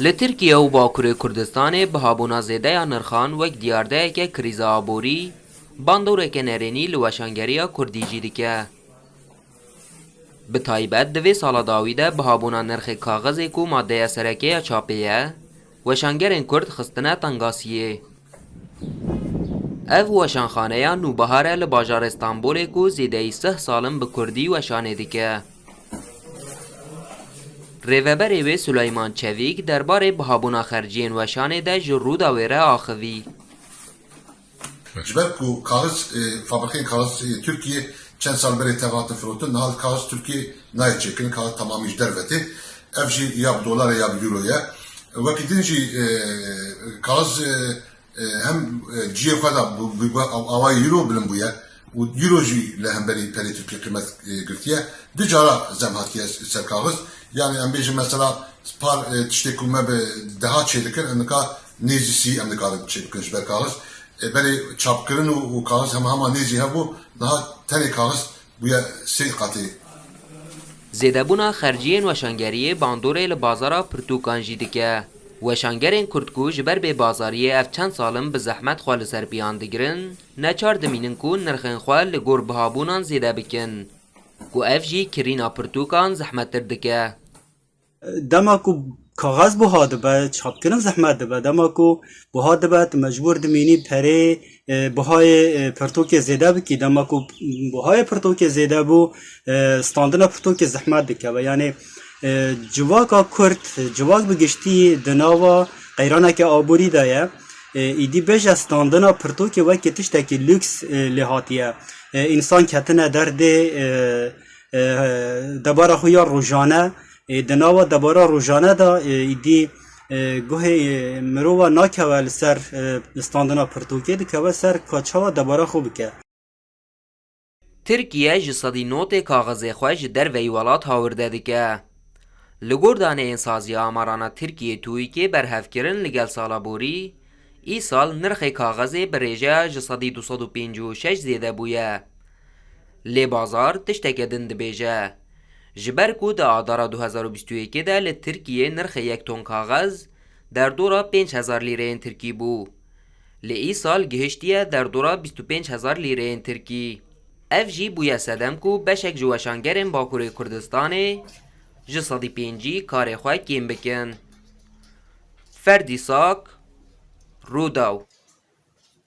li Tirkiye û Bakurê Kurdistanê bihabûna zêde ya nirxan wek diyardeyeke krîza aborî, bandoreke nerênî li weşangeriya Kurdî jî dike. Bi taybet di vê sala dawî de bihabûna nirxê kaxezê ku maddeya serekeya çapê ye, weşangerên Kurd xistine tengasiyê. Ev weşanxaneya nûbihar e li bajarê Stenbolê ku zêdeyî 10 salin bi Kurdî weşanê dike. Rêveberê wê Suleyman Çevîk derbarê bihabûna xerciyên weşanê de ji Rûda wê re axivî. Ji ber ku kaxiz fabrikeyên kaxiz Türkiye çend sal berê tev hatin firotin, niha kaxiz Türkiye nayê çêkirin, kaxiz tamamî ji dervetê. Ev jî ya bi dolar ya bi euro ye. Wekî din jî kaxiz hem ciyê xwe da awayê euro bilim bûye û euro jî li hemberî perê Türkiye qîmet girtiye. Di cara zem hatiye ser kaxiz. Yani em bêjin mesela par tiştê ku me bi deha çêdikin, em nika nêzîsî em nikarin çêdikin ji ber kaxiz. Berê çapkirin û kaxiz hema nêzî hebû, niha tenê kaxiz bûye 3 qatê. Zêdebûna xerciyên weşangeriyê bandorê li bazara pirtûkan jî dike. Weşangerên Kurd ku ji ber bêbazariyê ev çend salin bi zehmet xwe li ser biyan digirin, neçar dimînin ku nirxên xwe li gor bihabûnan zêde bikin. Ku ev jî kirîna pirtûkan zehmettir dike. Dema ku kaxez buha dibe, çapkirin zehmet dibe. Dema ku buha dibe, tu mecbur dimînî perê buhayê pirtûkê zêde bikî. Dema ku buhayê pirtûkê zêde bû, standina pirtûkê zehmet dike. Ve yani civaka Kurd, civak bi giştî di nava qeyraneke aborî de ye. Îdî bêje standina pirtûkê wekî tiştekî lüks lê hatiye. İnsan ketine derdê debara xwe ya rojane, di nava debara rojane da îdî guhê mirova nakeve li ser standina pirtûkê, dikeve ser çawa debara xwe bike. Tirkiye ji sedî notê kaxezê xwe ji derveyî welat hawirde dike. Li gor daneyên saziya amarana Tirkiye TÜİKê berhevkirin li gel sala borî, îsal nirxê kaxezê bi rêjeya ji sedî 256 zêde bûye. Lê bazar tişteke din dibêje. Ji ber ku di adara 2021 de li Tirkiye nirxê yek ton kaxez derdora 5000 lîreyên Tirkî bû. Li îsal gihiştiye derdora 25000 lîreyên Tirkî. Ev jî bûye sedem ku beşek ji weşangerên Bakurê Kurdistanê ji sedî pêncî karê xwe kêm bikin. Ferdî Sak, Rûdaw.